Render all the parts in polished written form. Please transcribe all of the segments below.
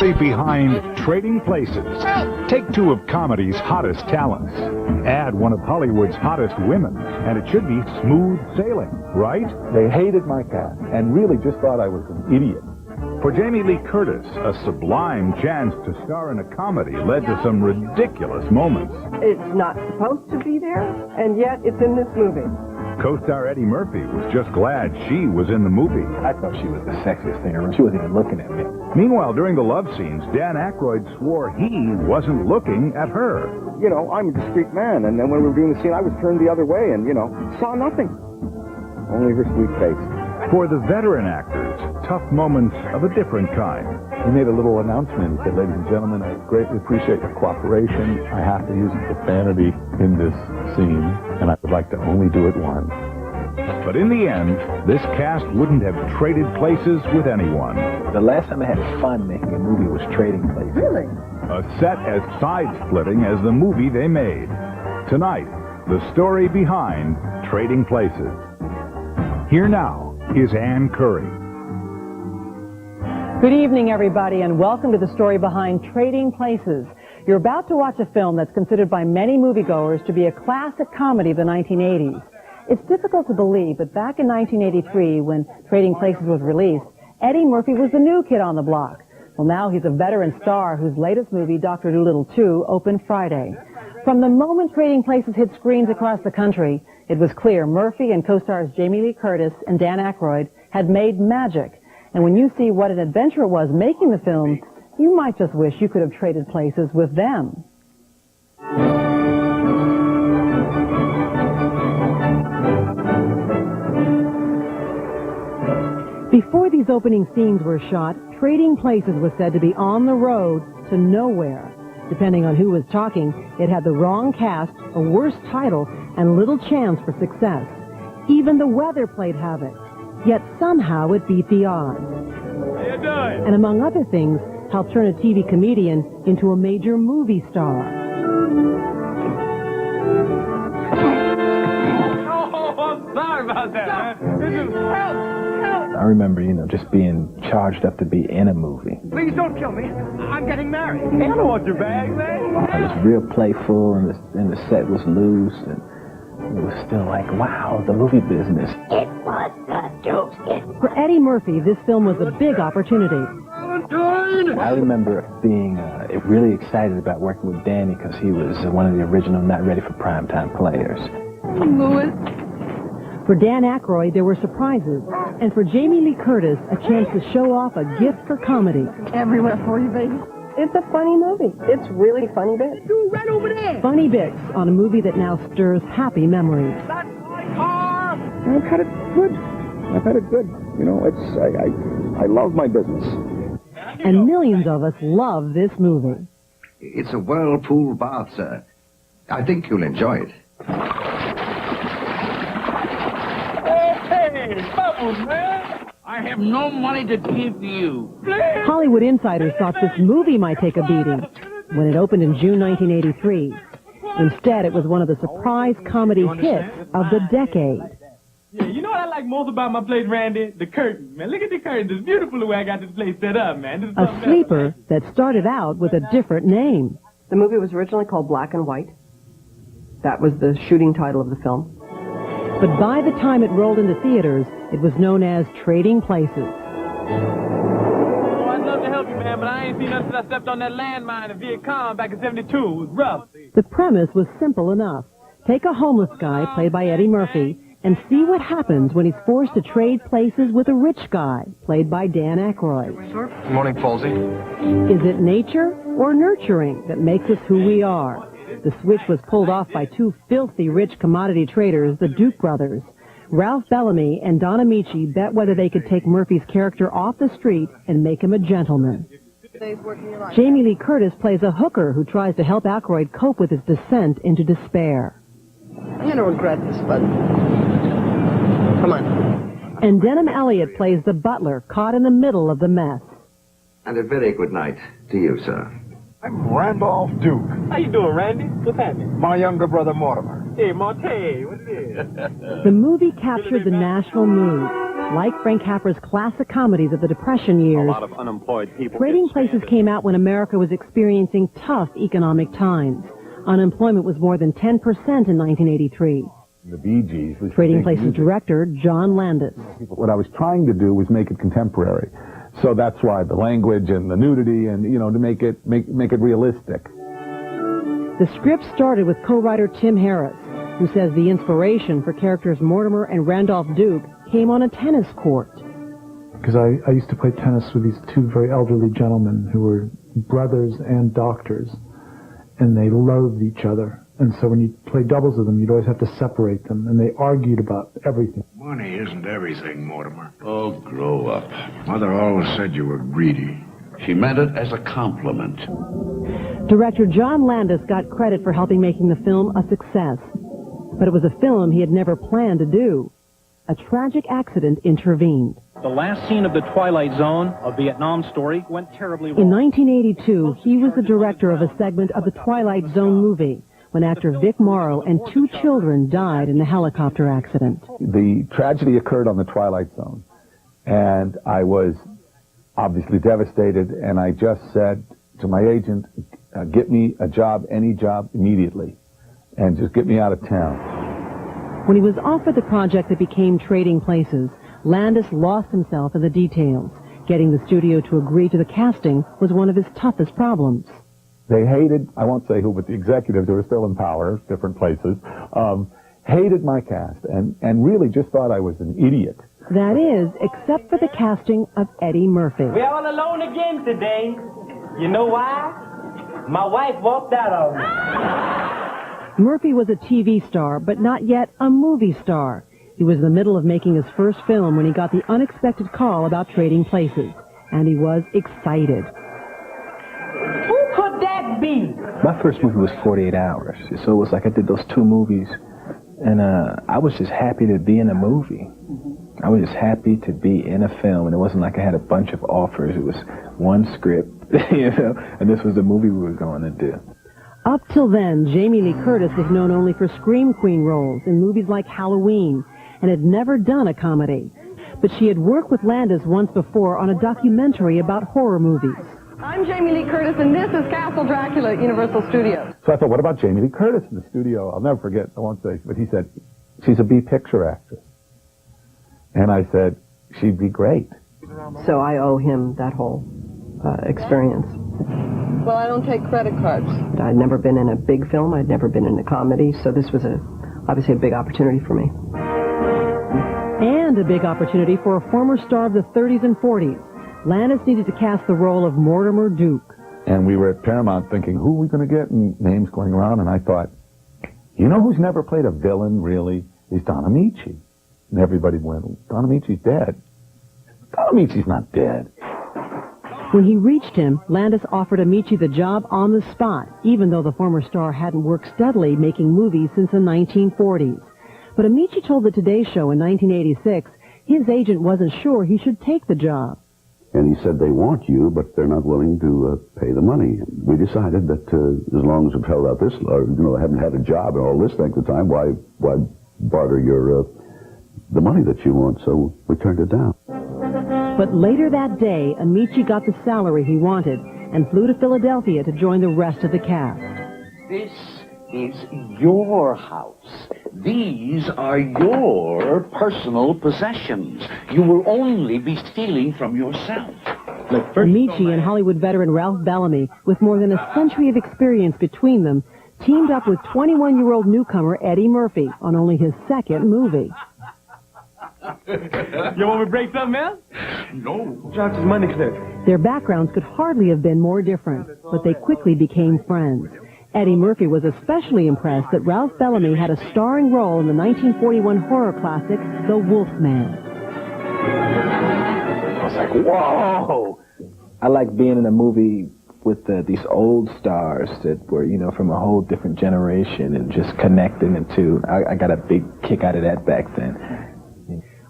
story behind Trading Places. Take two of comedy's hottest talents. Add one of Hollywood's hottest women, and it should be smooth sailing, right? They hated my cast and really just thought I was an idiot. For Jamie Lee Curtis, a sublime chance to star in a comedy led to some ridiculous moments. It's not supposed to be there, and yet it's in this movie. Co-star Eddie Murphy was just glad she was in the movie. I thought she was the sexiest thing around. She wasn't even looking at me. Meanwhile, during the love scenes, Dan Aykroyd swore he wasn't looking at her. You know, I'm a discreet man, and then when we were doing the scene, I was turned the other way and, saw nothing. Only her sweet face. For the veteran actors, tough moments of a different kind. He made a little announcement. He said, "Ladies and gentlemen, I greatly appreciate your cooperation. I have to use profanity in this scene, and I would like to only do it once." But in the end, this cast wouldn't have traded places with anyone. The last time I had fun making a movie was Trading Places. Really? A set as side-splitting as the movie they made. Tonight, the story behind Trading Places. Here now is Ann Curry. Good evening, everybody, and welcome to the story behind Trading Places. You're about to watch a film that's considered by many moviegoers to be a classic comedy of the 1980s. It's difficult to believe, but back in 1983, when Trading Places was released, Eddie Murphy was the new kid on the block. Well, now he's a veteran star whose latest movie, Dr. Dolittle 2, opened Friday. From the moment Trading Places hit screens across the country, it was clear Murphy and co-stars Jamie Lee Curtis and Dan Aykroyd had made magic. And when you see what an adventure it was making the film, you might just wish you could have traded places with them. Before these opening scenes were shot, Trading Places was said to be on the road to nowhere. Depending on who was talking, it had the wrong cast, a worse title, and little chance for success. Even the weather played havoc. Yet somehow it beat the odds. How you doing? And among other things, helped turn a TV comedian into a major movie star. Oh, I'm sorry about that, man. This is help. I remember, just being charged up to be in a movie. Please don't kill me. I'm getting married. Hey, I don't want your bag, man. I was real playful, and the set was loose, and it was still like, wow, the movie business. It was the deuce. For Eddie Murphy, this film was a big opportunity. I remember being really excited about working with Danny because he was one of the original Not Ready for Primetime players. Louis. For Dan Aykroyd, there were surprises. And for Jamie Lee Curtis, a chance to show off a gift for comedy. Everywhere for you, baby. It's a funny movie. It's really funny bits. Right over there. Funny bits on a movie that now stirs happy memories. That's my car. I've had it good. I love my business. And millions of us love this movie. It's a whirlpool bath, sir. I think you'll enjoy it. Hey, Bubbles, man. I have no money to give you. Please. Hollywood insiders thought this movie might take a beating when it opened in June 1983. Instead, it was one of the surprise comedy hits of the decade. Yeah, you know what I like most about my place, Randy? The curtains, man. Look at the curtains. It's beautiful the way I got this place set up, man. This is A something sleeper that started out with a different name. The movie was originally called Black and White. That was the shooting title of the film. But by the time it rolled into theaters, it was known as Trading Places. Oh, I'd love to help you, man, but I ain't seen nothing since I stepped on that landmine in Viet Cong back in 72. It was rough. The premise was simple enough. Take a homeless guy, played by Eddie Murphy, and see what happens when he's forced to trade places with a rich guy, played by Dan Aykroyd. Good morning, Falsey. Is it nature or nurturing that makes us who we are? The switch was pulled off by two filthy rich commodity traders, the Duke brothers. Ralph Bellamy and Don Amici bet whether they could take Murphy's character off the street and make him a gentleman. Jamie Lee Curtis plays a hooker who tries to help Aykroyd cope with his descent into despair. I'm going to regret this, but come on. And Denham Elliott plays the butler caught in the middle of the mess. And a very good night to you, sir. I'm Randolph Duke. How you doing, Randy? What's happening? My younger brother, Mortimer. Hey, Monte, what it is? The movie captured the national mood. Like Frank Capra's classic comedies of the Depression years, A lot of unemployed people. Trading get Places stranded. came out when America was experiencing tough economic times. Unemployment was more than 10% in 1983. The Bee Gees was Trading big Places music. director John Landis. What I was trying to do was make it contemporary. So that's why the language and the nudity and, you know, to make it realistic. The script started with co-writer Tim Harris, who says the inspiration for characters Mortimer and Randolph Duke came on a tennis court. Because I used to play tennis with these two very elderly gentlemen who were brothers and doctors, and they loathed each other. And so when you play doubles with them, you'd always have to separate them, and they argued about everything. Money isn't everything, Mortimer. Oh, grow up. Mother always said you were greedy. She meant it as a compliment. Director John Landis got credit for helping making the film a success. But it was a film he had never planned to do. A tragic accident intervened. The last scene of The Twilight Zone, a Vietnam story, went terribly wrong. In 1982, he was the director of a segment of the Twilight Zone movie when actor Vic Morrow and 2 children died in a helicopter accident. The tragedy occurred on the Twilight Zone, and I was obviously devastated, and I just said to my agent, get me a job, any job, immediately, and just get me out of town. When he was offered the project that became Trading Places, Landis lost himself in the details. Getting the studio to agree to the casting was one of his toughest problems. They hated, I won't say who, but the executives who were still in power, different places, hated my cast and really just thought I was an idiot. That is, except for the casting of Eddie Murphy. We're all alone again today. You know why? My wife walked out on me. Murphy was a TV star, but not yet a movie star. He was in the middle of making his first film when he got the unexpected call about Trading Places, and he was excited. Who could that be? My first movie was 48 Hours, so it was like I did those 2 movies, and I was just happy to be in a movie. I was just happy to be in a film, and it wasn't like I had a bunch of offers. It was one script, you know, and this was the movie we were going to do. Up till then, Jamie Lee Curtis was known only for scream queen roles in movies like Halloween and had never done a comedy. But she had worked with Landis once before on a documentary about horror movies. I'm Jamie Lee Curtis, and this is Castle Dracula at Universal Studios. So I thought, what about Jamie Lee Curtis in the studio? I'll never forget, I won't say, but he said, she's a B-picture actress. And I said, she'd be great. So I owe him that whole experience. Well, I don't take credit cards. I'd never been in a big film. I'd never been in a comedy. So this was obviously a big opportunity for me. And a big opportunity for a former star of the 30s and 40s. Landis needed to cast the role of Mortimer Duke. And we were at Paramount thinking, who are we going to get? And names going around. And I thought, you know who's never played a villain, really? Is Don Amici. And everybody went, Don Amici's dead. Don Amici's not dead. When he reached him, Landis offered Amici the job on the spot, even though the former star hadn't worked steadily making movies since the 1940s. But Amici told the Today Show in 1986 his agent wasn't sure he should take the job. And he said, they want you, but they're not willing to pay the money. We decided that as long as we've held out this, or, you know, haven't had a job and all this length of time, why barter your the money that you want? So we turned it down. But later that day, Amici got the salary he wanted and flew to Philadelphia to join the rest of the cast. This is your house. These are your personal possessions. You will only be stealing from yourself. Amici and Hollywood veteran Ralph Bellamy, with more than a century of experience between them, teamed up with 21-year-old newcomer Eddie Murphy on only his second movie. You want me to break something else? No. Josh is money clear. Their backgrounds could hardly have been more different, but they quickly became friends. Eddie Murphy was especially impressed that Ralph Bellamy had a starring role in the 1941 horror classic, The Wolfman. I was like, whoa! I like being in a movie with these old stars that were, you know, from a whole different generation and just connecting the two. I got a big kick out of that back then.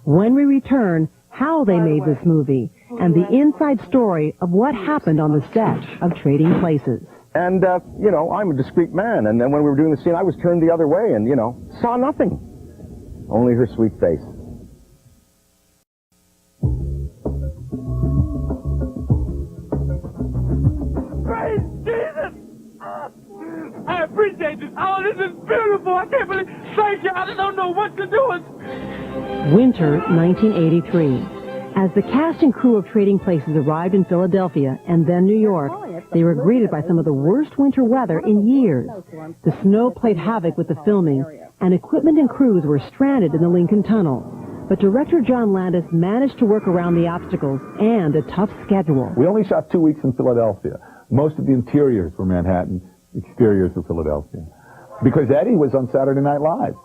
When we return, how they made this movie and the inside story of what happened on the set of Trading Places. And, you know, I'm a discreet man, and then when we were doing the scene, I was turned the other way and, you know, saw nothing. Only her sweet face. Oh, this is beautiful. I can't believe. Thank you. I just don't know what to do. Winter 1983. As the cast and crew of Trading Places arrived in Philadelphia and then New York, they were greeted by some of the worst winter weather in years. The snow played havoc with the filming, and equipment and crews were stranded in the Lincoln Tunnel. But director John Landis managed to work around the obstacles and a tough schedule. We only shot 2 weeks in Philadelphia. Most of the interiors were Manhattan, exteriors were Philadelphia. Because Eddie was on Saturday Night Live.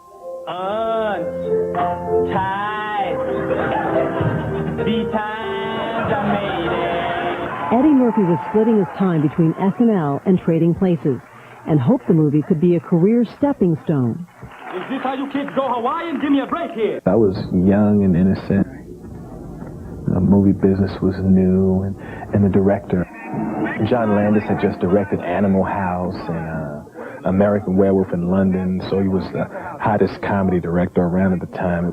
Eddie Murphy was splitting his time between SNL and Trading Places and hoped the movie could be a career stepping stone. Is this how you kids go Hawaiian? Give me a break here. I was young and innocent. The movie business was new, and the director, John Landis, had just directed Animal House and American Werewolf in London, so he was the hottest comedy director around at the time.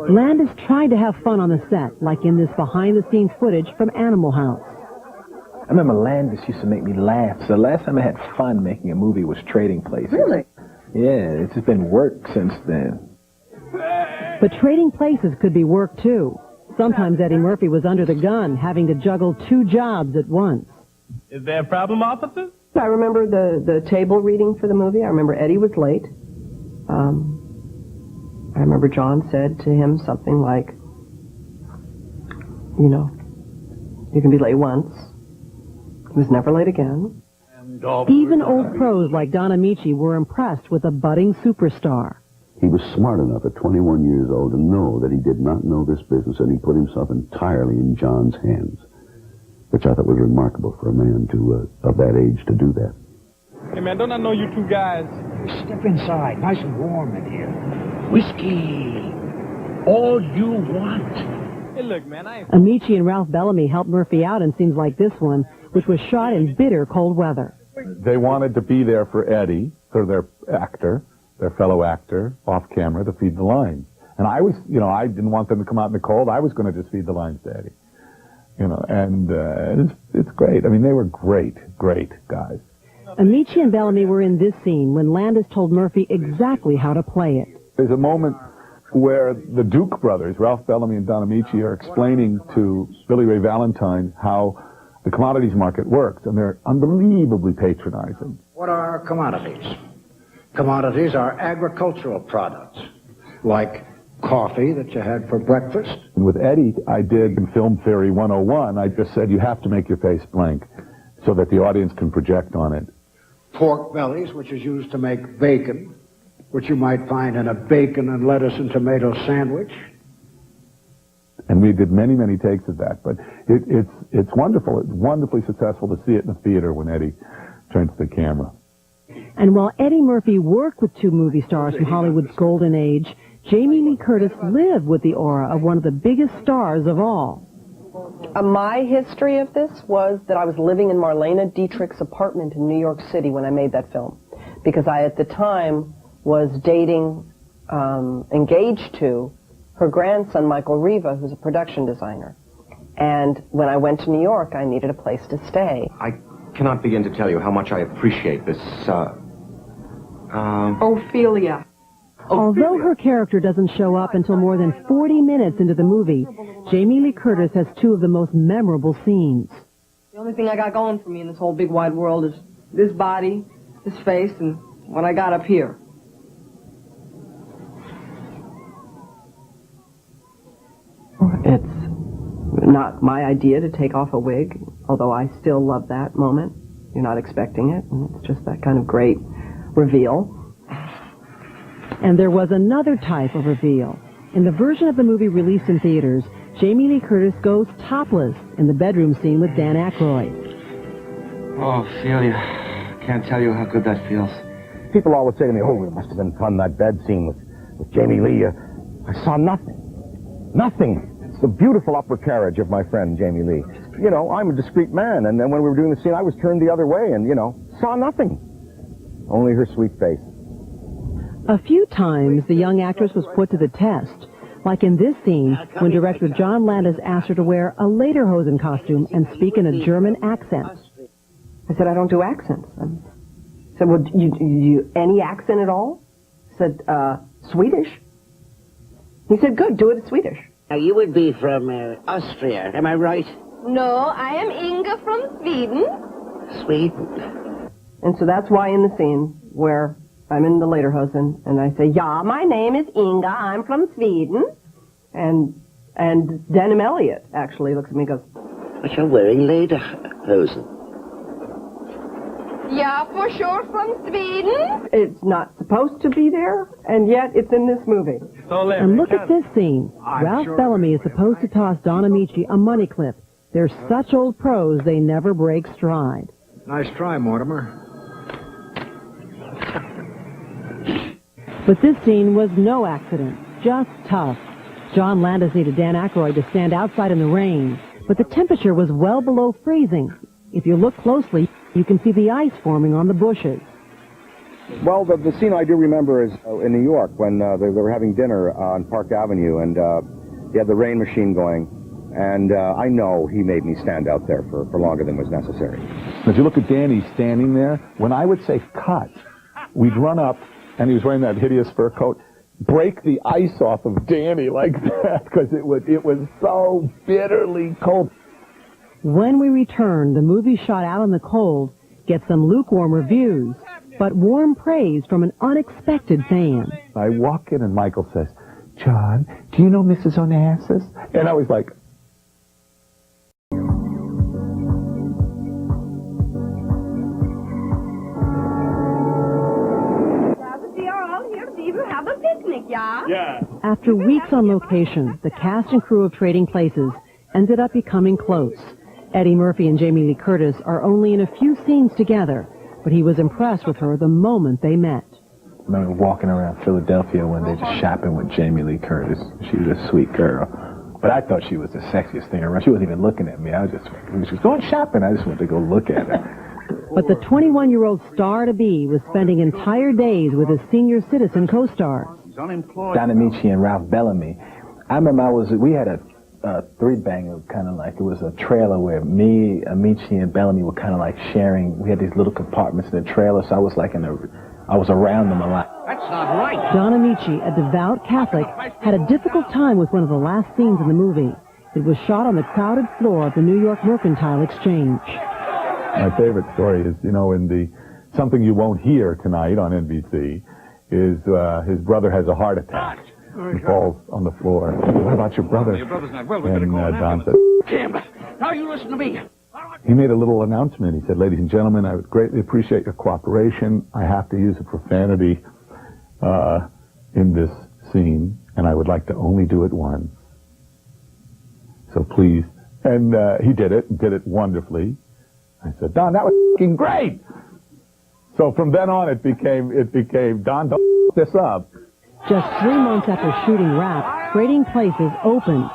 Landis tried to have fun on the set, like in this behind-the-scenes footage from Animal House. I remember Landis used to make me laugh, so the last time I had fun making a movie was Trading Places. Really? Yeah, it's just been work since then. But Trading Places could be work, too. Sometimes Eddie Murphy was under the gun, having to juggle 2 jobs at once. Is there a problem, officer? I remember the table reading for the movie. I remember Eddie was late. I remember John said to him something like, you know, you can be late once. He was never late again. Even old pros like Don Amici were impressed with a budding superstar. He was smart enough at 21 years old to know that he did not know this business, and he put himself entirely in John's hands, which I thought was remarkable for a man of that age to do that. Hey, man, don't I know you 2 guys? Step inside. Nice and warm in here. Whiskey. All you want. Hey, look, man, I ain't... Amici and Ralph Bellamy helped Murphy out in scenes like this one, which was shot in bitter cold weather. They wanted to be there for Eddie, for their actor, their fellow actor, off camera to feed the lines. And I was, you know, I didn't want them to come out in the cold. I was going to just feed the lines to Eddie. You know, and it's great. I mean, they were great guys. Amici and Bellamy were in this scene when Landis told Murphy exactly how to play it. There's a moment where the Duke brothers, Ralph Bellamy and Don Amici, are explaining to Billy Ray Valentine how the commodities market works, and they're unbelievably patronizing. What are commodities? Commodities are agricultural products, like coffee that you had for breakfast. And with Eddie, I did in Film Theory 101, I just said you have to make your face blank so that the audience can project on it. Pork bellies, which is used to make bacon, which you might find in a bacon and lettuce and tomato sandwich. And we did many takes of that, but it's wonderful. It's wonderfully successful to see it in the theater when Eddie turns to the camera. And while Eddie Murphy worked with 2 movie stars from Hollywood's golden age, Jamie Lee Curtis lived with the aura of one of the biggest stars of all. My history of this was that I was living in Marlene Dietrich's apartment in New York City when I made that film, because I, at the time, was dating, engaged to her grandson, Michael Riva, who's a production designer. And when I went to New York, I needed a place to stay. I cannot begin to tell you how much I appreciate this, Ophelia. Although her character doesn't show up until more than 40 minutes into the movie, Jamie Lee Curtis has 2 of the most memorable scenes. The only thing I got going for me in this whole big wide world is this body, this face, and what I got up here. It's not my idea to take off a wig, although I still love that moment. You're not expecting it, and it's just that kind of great reveal. And there was another type of reveal. In the version of the movie released in theaters, Jamie Lee Curtis goes topless in the bedroom scene with Dan Aykroyd. Oh, Ophelia, can't tell you how good that feels. People always say to me, oh, it must have been fun, that bed scene with Jamie Lee. I saw nothing. Nothing. It's the beautiful upper carriage of my friend, Jamie Lee. You know, I'm a discreet man, and then when we were doing the scene, I was turned the other way and, you know, saw nothing. Only her sweet face. A few times, the young actress was put to the test, like in this scene when director John Landis asked her to wear a lederhosen costume and speak in a German accent. I said, I don't do accents. I said, well, you any accent at all? I said, Swedish. He said, good, do it in Swedish. Now, you would be from Austria, am I right? No, I am Inga from Sweden. Sweden. And so that's why in the scene where I'm in the Lederhosen and I say, yeah, my name is Inga, I'm from Sweden. And Denham Elliott actually looks at me and goes, But you're wearing lederhosen. Yeah, for sure from Sweden. It's not supposed to be there, and yet it's in this movie. And look at this scene. Ralph Bellamy is supposed to toss Don Amici a money clip. They're such old pros, they never break stride. Nice try, Mortimer. But this scene was no accident, just tough. John Landis needed Dan Aykroyd to stand outside in the rain, but the temperature was well below freezing. If you look closely, you can see the ice forming on the bushes. Well, the scene I do remember is in New York when they were having dinner on Park Avenue, and he had the rain machine going, and I know he made me stand out there for longer than was necessary. If you look at Danny standing there, when I would say cut, we'd run up, and he was wearing that hideous fur coat, break the ice off of Danny like that, because it was so bitterly cold. When we return, the movie shot out in the cold gets some lukewarm reviews, but warm praise from an unexpected fan. I walk in and Michael says, John, do you know Mrs. Onassis? And I was like, We are all here. We will have a picnic, yeah? Yeah. After weeks on location, the cast and crew of Trading Places ended up becoming close. Eddie Murphy and Jamie Lee Curtis are only in a few scenes together, but he was impressed with her the moment they met. I remember walking around Philadelphia one day just shopping with Jamie Lee Curtis. She was a sweet girl. But I thought she was the sexiest thing around. She wasn't even looking at me. When she was going shopping, I just wanted to go look at her. But the 21-year-old star-to-be was spending entire days with his senior citizen co-stars. Don Amici and Ralph Bellamy. I remember we had a three-banger, kind of like, it was a trailer where me, Amici, and Bellamy were kind of like sharing. We had these little compartments in the trailer, so I was like I was around them a lot. That's not right. Don Amici, a devout Catholic, had a difficult time with one of the last scenes in the movie. It was shot on the crowded floor of the New York Mercantile Exchange. My favorite story is, in the Something You Won't Hear Tonight on NBC, is his brother has a heart attack. He falls on the floor. What about your brother? Your brother's not well. We And better go Don said, Jim, now you listen to me. he made a little announcement. He said, ladies and gentlemen, I would greatly appreciate your cooperation. I have to use a profanity in this scene, and I would like to only do it once. So please. And he did it wonderfully. I said, Don, that was f***ing great. So from then on, it became Don, don't f*** this up. Just 3 months after shooting Wrap, Trading Places opened.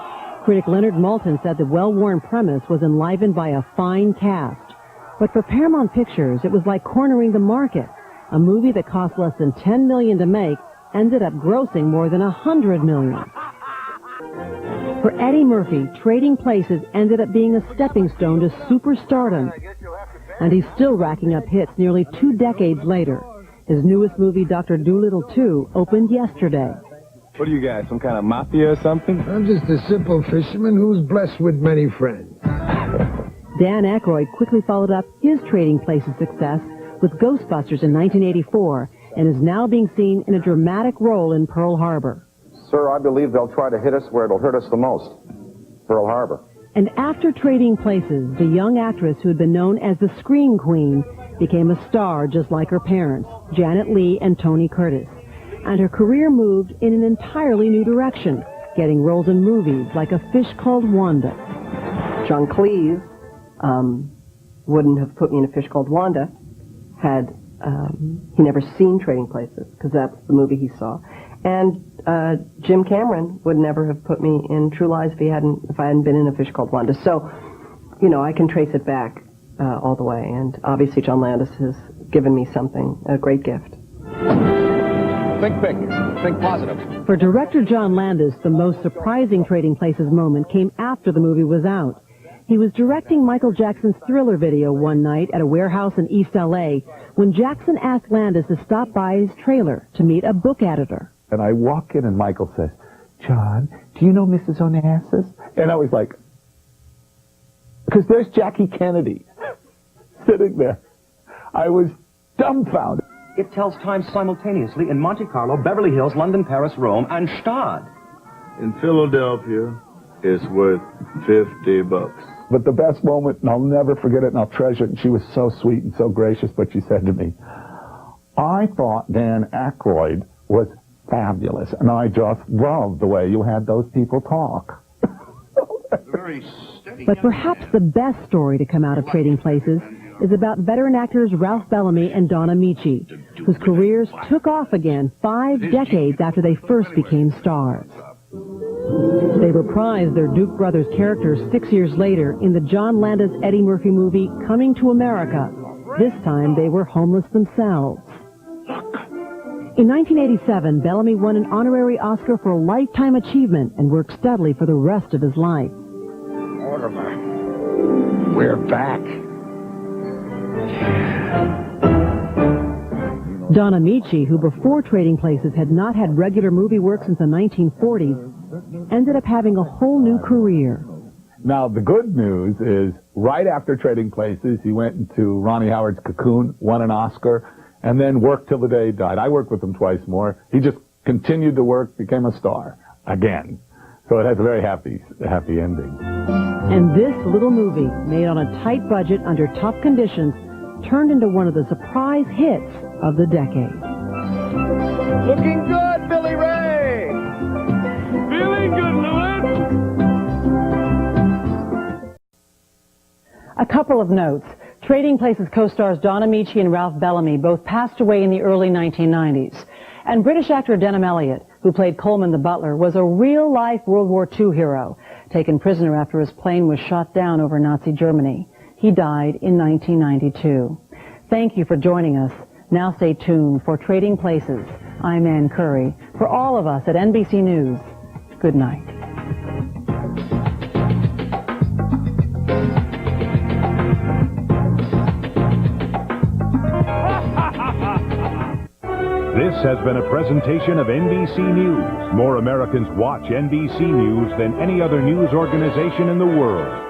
Critic Leonard Maltin said the well-worn premise was enlivened by a fine cast. But for Paramount Pictures, it was like cornering the market. A movie that cost less than $10 million to make ended up grossing more than $100 million. For Eddie Murphy, Trading Places ended up being a stepping stone to superstardom. And he's still racking up hits nearly 2 decades later. His newest movie, Dr. Dolittle 2, opened yesterday. What are you guys, some kind of mafia or something? I'm just a simple fisherman who's blessed with many friends. Dan Aykroyd quickly followed up his Trading Places success with Ghostbusters in 1984 and is now being seen in a dramatic role in Pearl Harbor. Sir, I believe they'll try to hit us where it'll hurt us the most. Pearl Harbor. And after Trading Places, the young actress who had been known as the Scream Queen became a star just like her parents, Janet Leigh and Tony Curtis. And her career moved in an entirely new direction, getting roles in movies like A Fish Called Wanda. John Cleese wouldn't have put me in A Fish Called Wanda had he never seen Trading Places, because that's the movie he saw. And Jim Cameron would never have put me in True Lies if I hadn't been in A Fish Called Wanda. So, I can trace it back all the way. And obviously John Landis has given me something, a great gift. Think big. Think positive. For director John Landis, the most surprising Trading Places moment came after the movie was out. He was directing Michael Jackson's Thriller video one night at a warehouse in East L.A. when Jackson asked Landis to stop by his trailer to meet a book editor. And I walk in and Michael says, John, do you know Mrs. Onassis? And I was like, because there's Jackie Kennedy sitting there. I was dumbfounded. It tells time simultaneously in Monte Carlo, Beverly Hills, London, Paris, Rome, and Stade. In Philadelphia, it's worth $50. But the best moment, and I'll never forget it, and I'll treasure it, and she was so sweet and so gracious, but she said to me, I thought Dan Aykroyd was fabulous, and I just loved the way you had those people talk. But perhaps the best story to come out of Trading Places is about veteran actors Ralph Bellamy and Don Amici, whose careers took off again 5 decades after they first became stars. They reprised their Duke brothers characters 6 years later in the John Landis-Eddie Murphy movie Coming to America. This time they were homeless themselves. In 1987, Bellamy won an honorary Oscar for Lifetime Achievement and worked steadily for the rest of his life. Mortimer, we're back. Don Amici, who before Trading Places had not had regular movie work since the 1940s, ended up having a whole new career. Now, the good news is, right after Trading Places, he went into Ronnie Howard's Cocoon, won an Oscar, and then worked till the day he died. I worked with him twice more. He just continued to work, became a star again. So it has a very happy ending. And this little movie, made on a tight budget under tough conditions, turned into one of the surprise hits of the decade. Looking good, Billy Ray! Feeling good, Louis! A couple of notes. Trading Places co-stars Don Amici and Ralph Bellamy both passed away in the early 1990s. And British actor Denham Elliott, who played Coleman the butler, was a real-life World War II hero, taken prisoner after his plane was shot down over Nazi Germany. He died in 1992. Thank you for joining us. Now stay tuned for Trading Places. I'm Ann Curry. For all of us at NBC News, good night. This has been a presentation of NBC News. More Americans watch NBC News than any other news organization in the world.